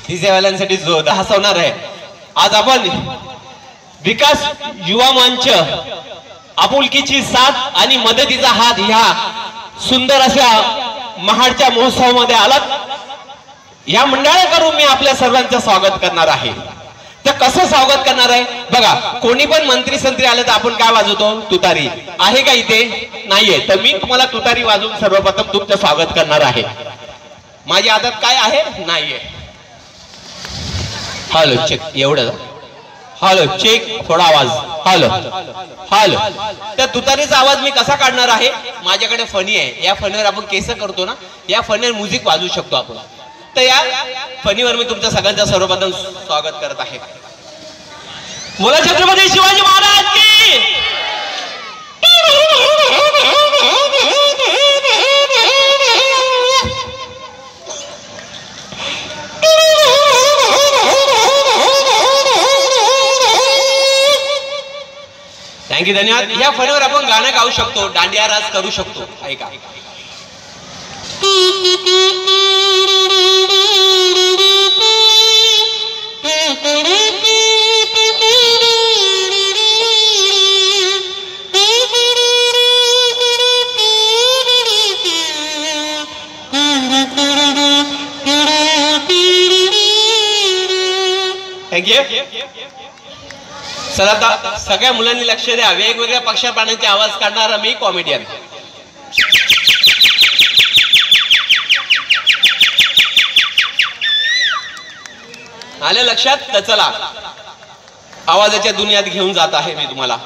डीजेवाल्यांसाठी जोरदार हसवणार आहे. आज आपण विकास युवा मंच आपुलकीची साथ आणि मदतीचा हात ह्या सुंदर अशा महाडच्या महोत्सवामध्ये आलात. या मंडळाकडून मी आपल्या सर्वांचं स्वागत करणार आहे. तर कसं स्वागत करणार आहे बघा, कोणी पण मंत्री संत्री आले तर आपण काय वाजवतो? तुतारी. आहे का इथे? नाहीये. तर मी तुम्हाला तुतारी वाजवून सर्वप्रथम तुमचं स्वागत करणार आहे. माझी आदत काय आहे? नाहीये. Hello check. एवढं हॅलो चेक. थोडा आवाज. Hello hello. तर तुतारीचा आवाज मी कसा काढणार आहे? माझ्याकडे फणी आहे. या फणीवर आपण केस करतो ना, या फणीवर म्युझिक वाजवू शकतो आपण. तर या फणीवर मी तुमच्या सगळ्यांचं सर्वप्रथम स्वागत करत आहे. बोला छत्रपती शिवाजी महाराज की. थँक्यू, धन्यवाद. या फणीवर आपण गाणं गाऊ शकतो, दांडिया राज करू शकतो. ऐका. थँक्यू. चला आता सगळ्या मुलांनी लक्ष द्या. वेगवेगळ्या पक्षा प्राण्यांचे आवाज काढणारा मी कॉमेडियन. आले लक्षात? तर चला आवाजाच्या दुनियात घेऊन जात आहे मी तुम्हाला.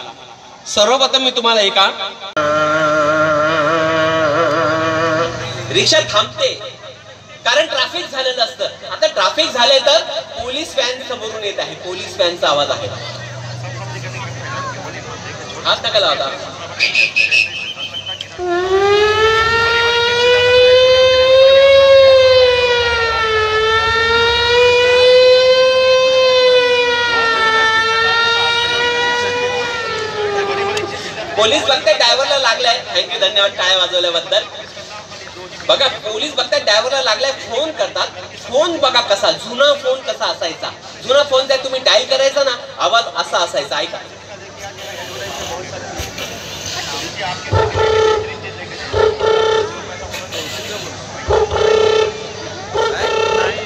सर्वप्रथम मी तुम्हाला एका रिक्षा थांबते कारण ट्रॅफिक झालेलं असतं. आता ट्रॅफिक झाले तर पोलीस व्हॅन समोरून येत आहे. पोलीस व्हॅनचा आवाज आहे. हात नका लावता. पोलीस बघताय ड्रायव्हरला लागलाय. थँक्यू, धन्यवाद टाळ्या वाजवल्याबद्दल. बघा पोलीस बघताय ड्रायव्हरला लागलाय. फोन करतात. फोन बघा कसा, जुना फोन कसा असायचा. जुना फोन जर तुम्ही डायल करायचा ना, आवाज असा असायचा. ऐका.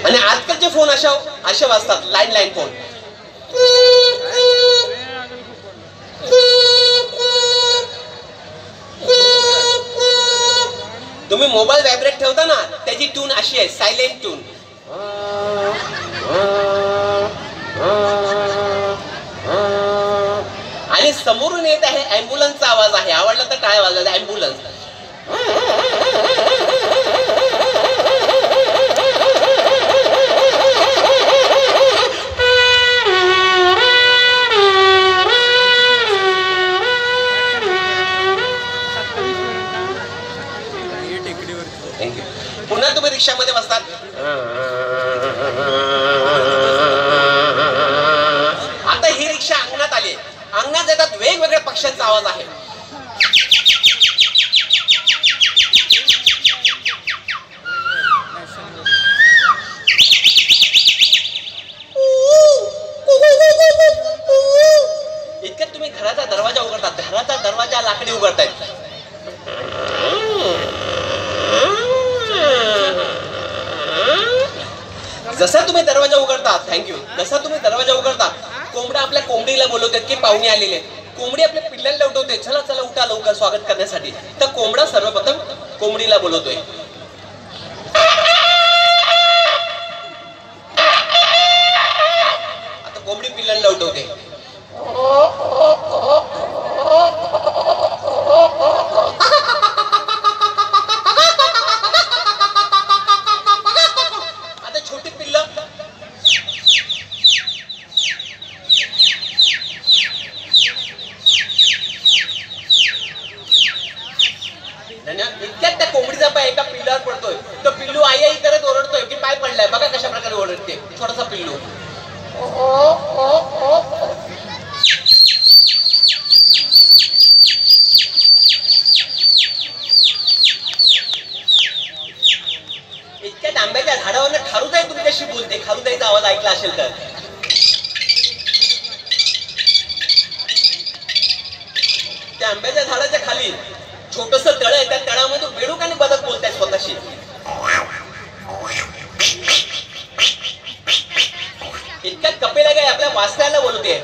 आणि आजकालचे फोन असे वाजतात, लाईन फोन. तुम्ही मोबाईल व्हायब्रेट ठेवता ना, त्याची ट्यून अशी आहे, सायलेंट ट्यून. आणि समोरून येत आहे ॲम्ब्युलन्सचा आवाज आहे. आवडला तर टाळ्या वाजवायचा. ॲम्ब्युलन्स. पुन्हा तुम्ही रिक्षामध्ये बसतात. आता ही रिक्षा अंगणात आली. अंगणात येतात वेगवेगळ्या पक्ष्यांचा आवाज आहे. इतक्यात तुम्ही घराचा दरवाजा उघडतात. घराचा दरवाजा लाकडी उघडतायत. जसा तुम्ही दरवाजा उघडता, थँक्यू, जसा तुम्ही दरवाजा उघडता, कोंबडा आपल्या कोंबडीला बोलवते की पाहुणे आलेले. कोंबडी आपल्या पिल्लांना उठवते, चला चला उठा लवकर स्वागत करण्यासाठी. तर कोंबडा सर्वप्रथम कोंबडीला बोलवतोय. आता कोंबडी पिल्लांना उठवते. इतक्यात त्या कोंबडीचा पाय एका पिल्लावर पडतोय. तो पिल्लू आई आई करत ओरडतोय की पाय पडलाय. बघा कशा प्रकारे ओरडते छोटासा पिल्लू. इतक्यात त्या आंब्याच्या झाडावरनं खारुताई तुमच्याशी बोलते. खारुताईचा आवाज ऐकला असेल तर. त्या आंब्याच्या झाडाच्या खाली छोटस तळ आहे. त्या तळामध्ये बेडूक आणि बदक बोलताय स्वतःशी. इतक्यात कपिला गाय आपल्या वासराला बोलते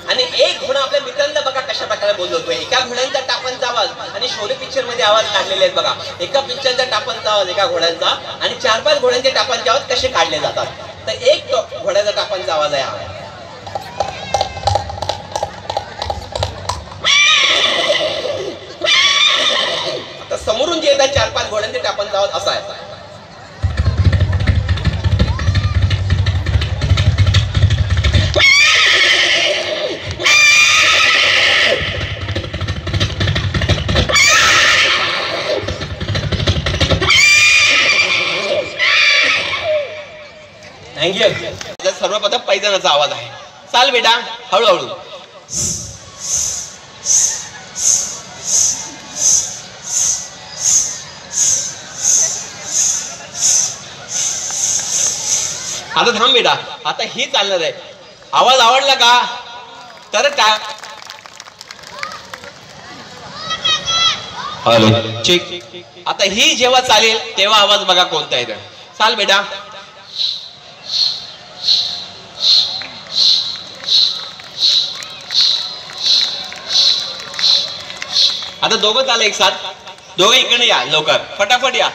आणि एक घोडा आपल्या मित्रांना बघा कशा प्रकारे बोलतोय. एका घोड्यांचा टापांचा आवाज आणि शोले पिक्चर मध्ये आवाज काढलेले आहेत बघा. एका पिक्चरचा टापांचा आवाज एका घोड्यांचा आणि 4-5 घोड्यांचे टापांचे आवाज कसे काढले जातात. तर एक घोड्याचा टापांचा आवाज आहे हा. आता समोरून जे येतात 4-5 घोड्यांचे टापांचा आवाज असा आहे. थँक्यू. सर्वप्रथम पैजणाचा आवाज आहे. चाल बेटा हळूहळू. आता थांब बेटा. आता ही चालणार आहे. आवाज आवडला का तर टाक. Hello check. आता ही जेव्हा चालेल तेव्हा आवाज बघा कोणता येतो. चाल बेटा. आता दोघं चाल एक साथ. दोघं इकडे या लवकर फटाफट या.